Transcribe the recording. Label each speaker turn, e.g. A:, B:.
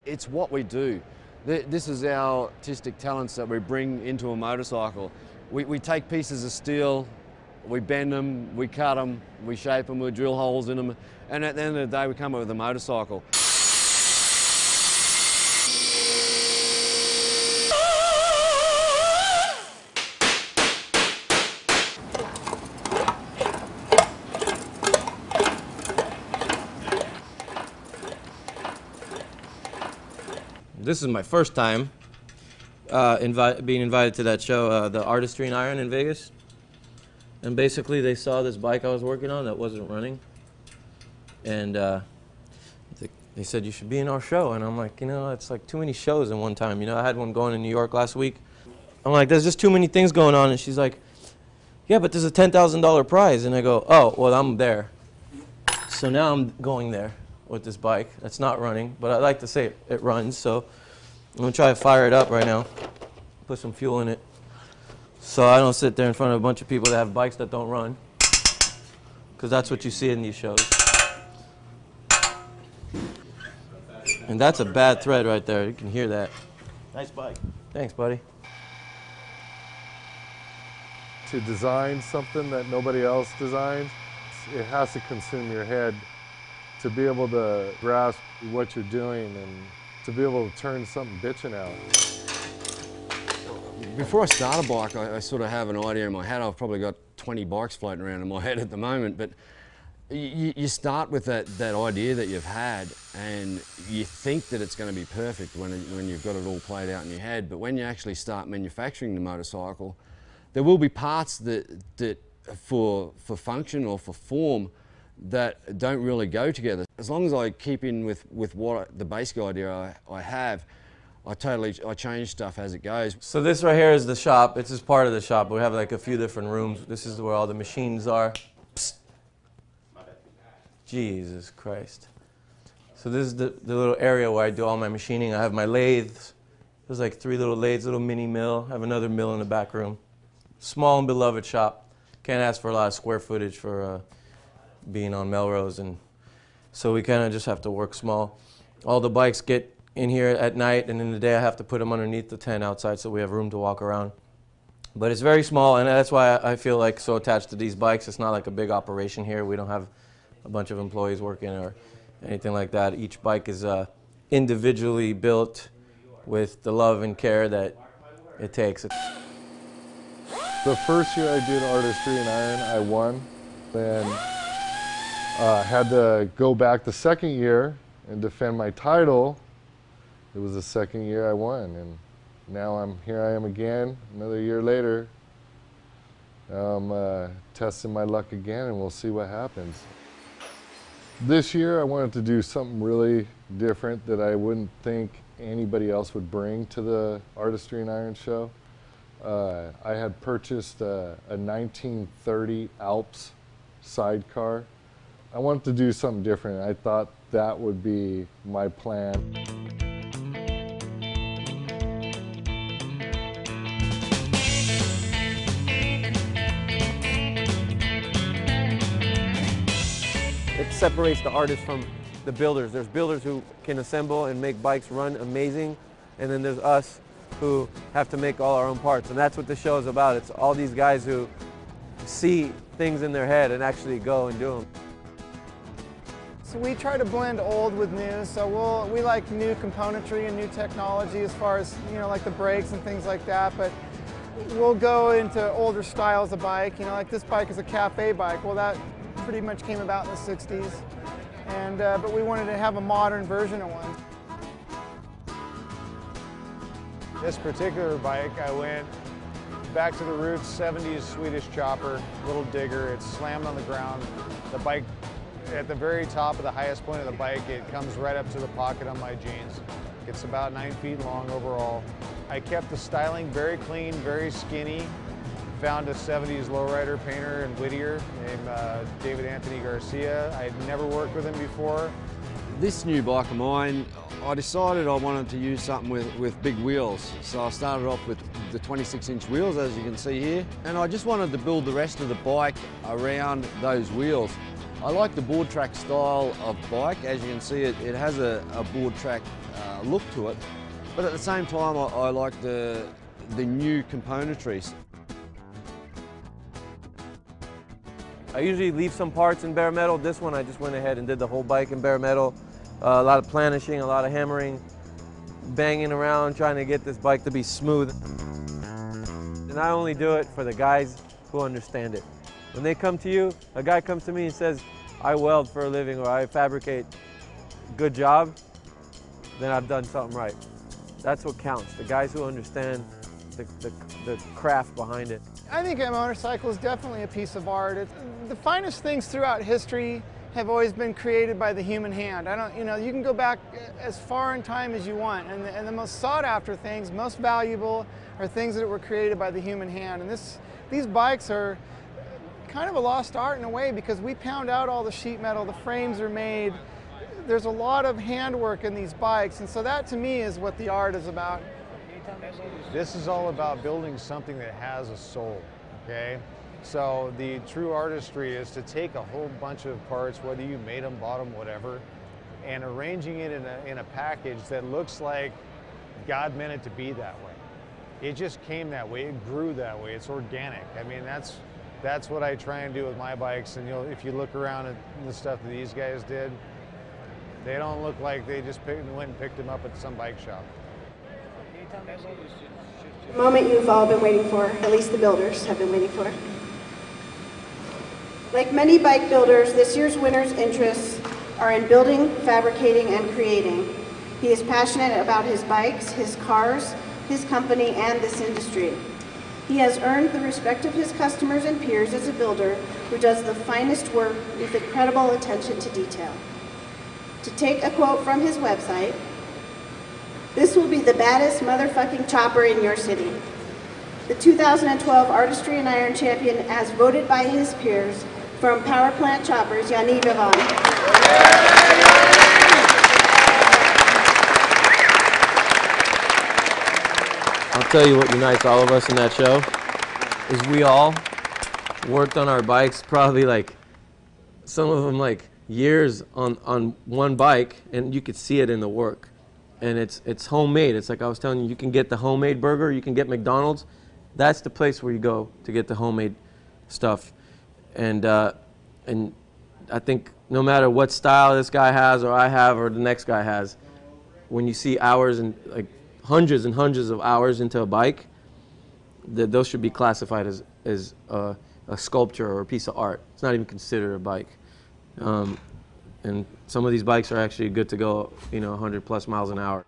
A: It's what we do. This is our artistic talents that we bring into a motorcycle. We take pieces of steel, we bend them, we cut them, we shape them, we drill holes in them, and at the end of the day we come up with a motorcycle.
B: This is my first time being invited to that show, the Artistry in Iron in Vegas. And basically they saw this bike I was working on that wasn't running. And they said, you should be in our show. And I'm like, you know, it's like too many shows in one time. You know, I had one going in New York last week. I'm like, there's just too many things going on. And she's like, yeah, but there's a $10,000 prize. And I go, oh, well, I'm there. So now I'm going there with this bike that's not running, but I like to say it runs, so I'm gonna try to fire it up right now, put some fuel in it, so I don't sit there in front of a bunch of people that have bikes that don't run, because that's what you see in these shows. And that's a bad thread right there, you can hear that. Nice bike. Thanks, buddy.
C: To design something that nobody else designs, it has to consume your head to be able to grasp what you're doing and to be able to turn something bitchin' out.
A: Before I start a bike, I sort of have an idea in my head. I've probably got 20 bikes floating around in my head at the moment, but you start with that idea that you've had, and you think that it's going to be perfect when you've got it all played out in your head. But when you actually start manufacturing the motorcycle, there will be parts that for function or for form that don't really go together. As long as I keep in with what the basic idea I have, I change stuff as it goes.
B: So this right here is the shop. It's just part of the shop. We have like a few different rooms. This is where all the machines are. Psst. Jesus Christ. So this is the little area where I do all my machining. I have my lathes. There's like 3 little lathes, little mini mill. I have another mill in the back room. Small and beloved shop. Can't ask for a lot of square footage for being on Melrose, and so we kind of just have to work small. All the bikes get in here at night, and in the day I have to put them underneath the tent outside so we have room to walk around. But it's very small, and that's why I feel like so attached to these bikes. It's not like a big operation here. We don't have a bunch of employees working or anything like that. Each bike is individually built with the love and care that it takes.
C: The first year I did Artistry in Iron, I won. Then had to go back the second year and defend my title. It was the second year I won, and now here I am again, another year later. I'm testing my luck again, and we'll see what happens. This year I wanted to do something really different that I wouldn't think anybody else would bring to the Artistry in Iron show. I had purchased a 1930 Alps sidecar. I wanted to do something different. I thought that would be my plan.
D: It separates the artists from the builders. There's builders who can assemble and make bikes run amazing, and then there's us who have to make all our own parts, and that's what the show is about. It's all these guys who see things in their head and actually go and do them.
E: So we try to blend old with new, so we like new componentry and new technology as far as, you know, like the brakes and things like that, but we'll go into older styles of bike, you know, like this bike is a cafe bike. Well, that pretty much came about in the 60s, and but we wanted to have a modern version of one.
F: This particular bike, I went back to the roots, 70s Swedish chopper, little digger. It's slammed on the ground. The bike, at the very top of the highest point of the bike, it comes right up to the pocket on my jeans. It's about 9 feet long overall. I kept the styling very clean, very skinny. Found a 70s lowrider painter in Whittier named David Anthony Garcia. I had never worked with him before.
A: This new bike of mine, I decided I wanted to use something with big wheels. So I started off with the 26-inch wheels, as you can see here. And I just wanted to build the rest of the bike around those wheels. I like the board track style of bike. As you can see, it has a board track look to it, but at the same time I like the new componentries.
D: I usually leave some parts in bare metal. This one I just went ahead and did the whole bike in bare metal. A lot of planishing, a lot of hammering, banging around, trying to get this bike to be smooth. And I only do it for the guys who understand it. When they come to you, a guy comes to me and says, I weld for a living or I fabricate, good job, then I've done something right. That's what counts, the guys who understand the craft behind it.
E: I think a motorcycle is definitely a piece of art. The finest things throughout history have always been created by the human hand. You can go back as far in time as you want, and the most sought after things, most valuable, are things that were created by the human hand. And these bikes are kind of a lost art in a way because we pound out all the sheet metal, the frames are made. There's a lot of handwork in these bikes, and so that to me is what the art is about.
F: This is all about building something that has a soul, okay? So the true artistry is to take a whole bunch of parts, whether you made them, bought them, whatever, and arranging it in a package that looks like God meant it to be that way. It just came that way, it grew that way, it's organic. I mean, that's what I try and do with my bikes, and if you look around at the stuff that these guys did, they don't look like they just went and picked them up at some bike shop.
G: The moment you've all been waiting for, at least the builders have been waiting for. Like many bike builders, this year's winner's interests are in building, fabricating, and creating. He is passionate about his bikes, his cars, his company, and this industry. He has earned the respect of his customers and peers as a builder who does the finest work with incredible attention to detail. To take a quote from his website, "This will be the baddest motherfucking chopper in your city." The 2012 Artistry and Iron Champion as voted by his peers from Power Plant Choppers, Yanni Vivon.
B: I'll tell you what unites all of us in that show is we all worked on our bikes probably like, some of them like years on one bike, and you could see it in the work. And it's homemade. It's like I was telling you, you can get the homemade burger, you can get McDonald's. That's the place where you go to get the homemade stuff. And I think no matter what style this guy has or I have or the next guy has, when you see hours and like hundreds and hundreds of hours into a bike, those should be classified as a sculpture or a piece of art. It's not even considered a bike. And some of these bikes are actually good to go, 100+ miles an hour.